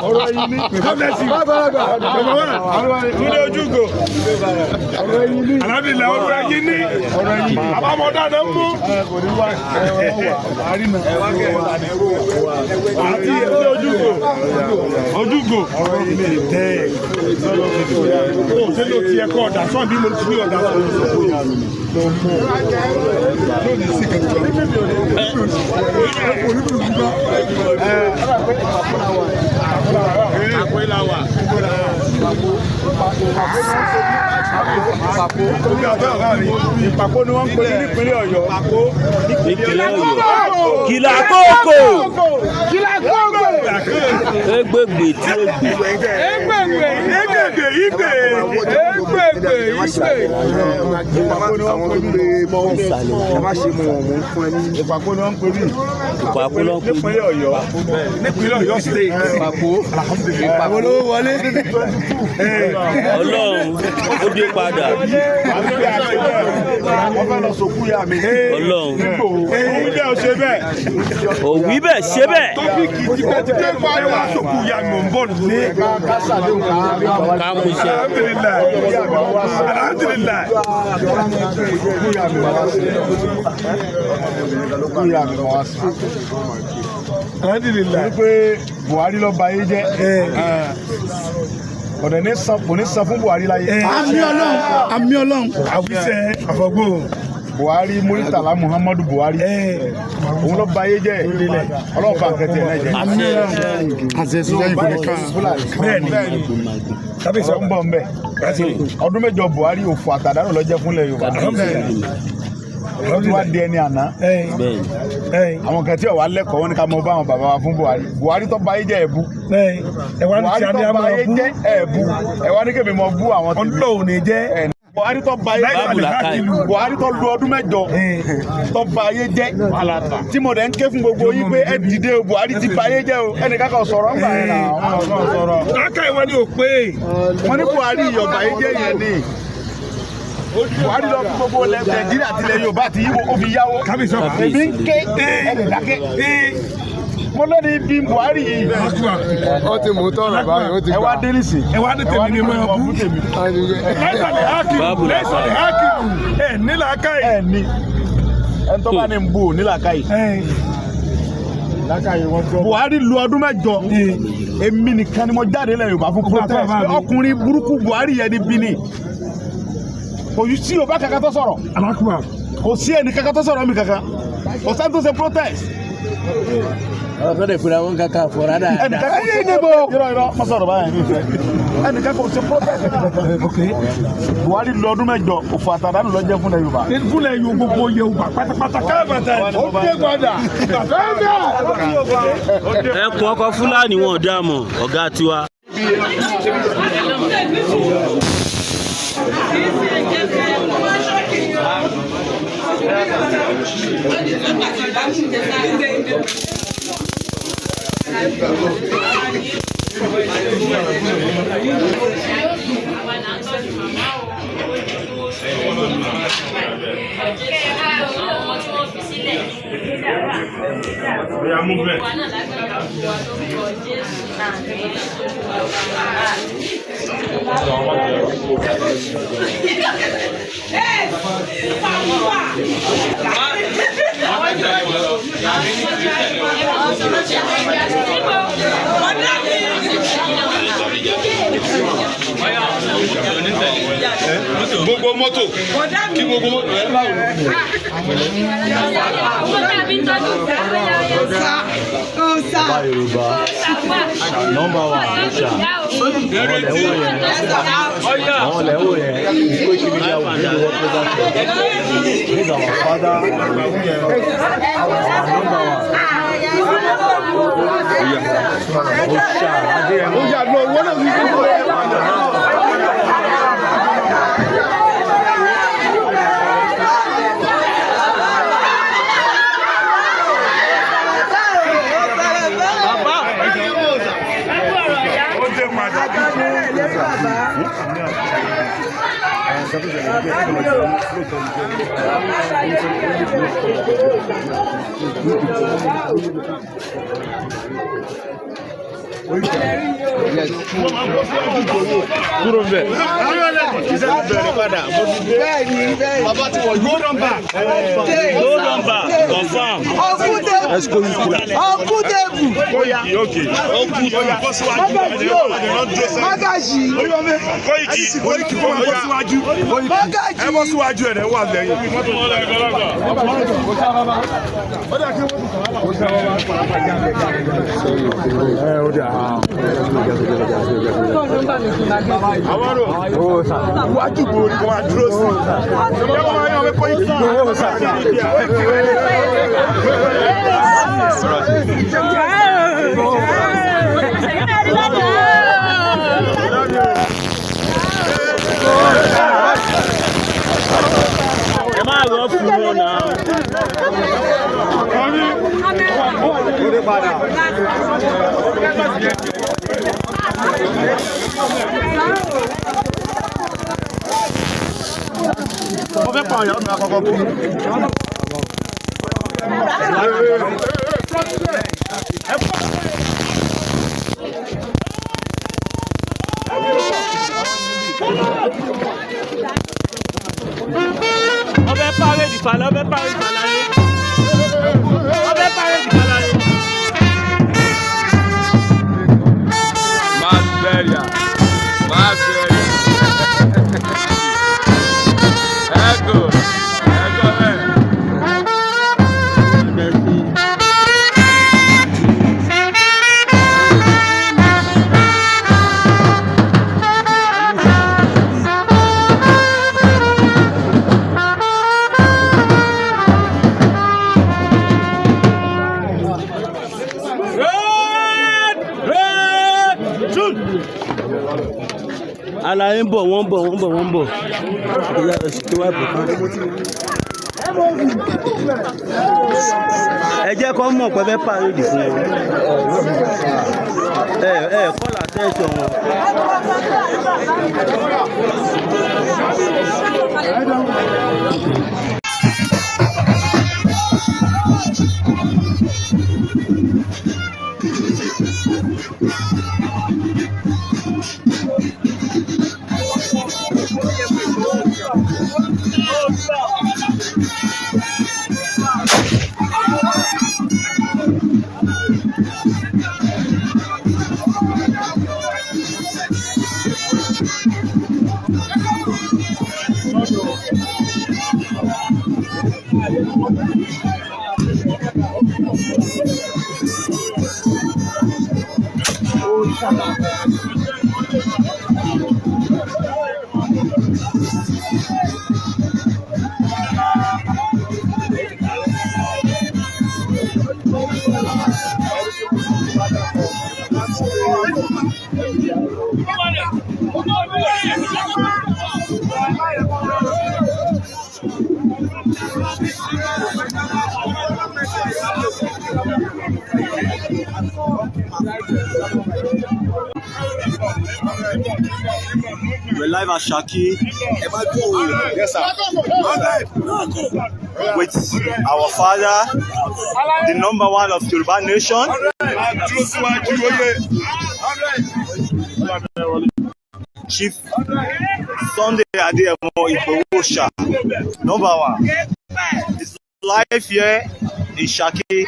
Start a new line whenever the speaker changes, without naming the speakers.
ọ̀rọ̀ yìí ní kábíyèsí túnde ojúgo alábìlẹ̀ ọ̀rọ̀ yìí ní àbámọ̀dá náà mú àti ojúgo ọ̀rọ̀ yìí ní tẹ́ ó ṣe ló ti ẹ̀kọ́ ọ̀dà sọ́ọ̀ bí mo ti ní ọ̀dà ìpàkó ni wọ́n ń pè ní ìpínlẹ̀ Ọ̀yọ́.
Kìlàkókò. Egbègbè tí ó gbè.
Egbègbè. Ìpàkó ni wọ́n ń pè ní ìpàkó ni wọ́n ń pè ní nípínlẹ̀ Ọ̀yọ́. Nípínlẹ̀ Ọ̀yọ́ state. Ìpàkó ló wọlé.
Ọlọ́run ó dé padà.
Wọ́n fẹ́ lọ sòkú ya mi.
Ọlọ́run.
Òwú bẹ́ẹ̀ ó ṣe bẹ́ẹ̀.
Òwú bẹ́ẹ̀ ṣe bẹ́ẹ̀.
Tọ́pìkì tipẹ́tipẹ́ bá wà sòkú ya mi ò ń bọ̀ ní.
Ká mú iṣẹ́.
Alhamdulillah. Alhamdulillah. Pé Buhari ló ba ayé jẹ́. Ọ̀dẹ̀ ní kò ní san fún Buhari láyé.
Àmì Ọlọ́run.
Àwíṣẹ́ àfọ̀gbò.
Buhari Muritala Muhammadu Buhari. Òun ló ba ayé jẹ́. Ọlọ́run bá nǹkan tiẹ̀ náà jẹ́.
Àmì bẹ́ẹ̀ni.
Kábíyèsí ń bọ̀ ń bẹ̀. Ọdún mẹ́jọ Buhari òfò àtàdánù ló jẹ́ fúnlẹ̀ Yorùbá. Wọ́n ti wá di ẹni àná. Àwọn kan tí ò wá lẹ́kọ̀ọ́ wọn ni ká mọ bá àwọn bàbá wa fún Buhari. Buhari tó ba ayé jẹ́ ẹ̀bú. Buhari tó ba ayé jẹ́ ẹ̀bú. Ẹ wá ní kébì mọ bú àwọn tí.
Ọlọ́run ní jẹ́.
Buhari tó ba ayé jẹ́ Buhari tó lu ọdún mẹ́jọ tó ba ayé jẹ́ tí mo dẹ̀ ń ké fún gbogbo yín pé ẹ dìde o Buhari ti ba ayé jẹ́ o ẹnìkan kan sọ̀rọ̀ ńgbà yẹn náà wọ́n sọ̀rọ̀.
Lákàá ìwọ ni ò pé.
Wọ́n ní Buhari ìyọ̀bà ayé jẹ́ yẹn ni. Buhari lọ fún gbogbo ilẹ̀ Nàìjíríà àti ilẹ̀ Yorùbá àti Ìgbò ó fi yáwó. Èmi ń ké ẹ̀rẹ̀ dákẹ́. Mo lọ ní bí Buhari yìí.
Ó ti mú tọrọ báyìí, ó ti gbà.
Ẹ wá dé nísì.
Ẹ wá dé tèmi ni mo yàn bú. Lẹ́sọ̀lẹ̀ hákìmù. Ẹ nílà káyì.
Ẹ ní. Ẹ tó bá ní ń bú ò nílà káyì. Buhari lu ọdún mẹ́jọ. Èmi nìkan ni mo jáde lẹ́yìn Yorùbá fún protest. Ọkùnrin burúkú Buhari yẹn ni bí ni. Kò yí sí Yorùbá kankan tó sọ̀rọ̀. Kò sí ẹni kankan tó sọ̀rọ̀ mi kankan. Kò sáà tó ṣe protest.
Ọ̀rọ̀ lè fura wọn kankan fọ̀rọ̀ dáadáa.
Ẹnìkan kò sí níbo. Irọ́ mo sọ̀rọ̀ báyìí nífẹ̀ẹ́. Ẹnìkan kò sí protest. Buhari lu ọdún mẹ́jọ òfò àtàdánù ló jẹ́ fúnlẹ̀ Yorùbá.
Fúnlẹ̀ gbogbo Yorùbá pátápátá káàbàtà ó dé padà.
Ẹkùn ọkọ̀ Fúlàní wọn ò dá mọ̀ ọ̀gá tiwa.
Gbogbo mọ́tò kí gbogbo mọ́tò ẹ báwo.
Yorùbá nọ́mbà wa ṣá àwọn lẹ́wọ̀ yẹn ìwé kí media will be represented. This is our father. Kúrò bẹ̀. Confirm. Àlàyé ń bọ̀, wọ́n ń bọ̀. Ẹ jẹ́ kó mọ̀ pé fẹ́ pàrédì fún wọn. Call attention wọn. We're live at Shaki.
Yes, sir.
With our father, the #1 of Yoruba Nation. Chief Sunday Adeyemo Igboho #1. It's live here in Shaki.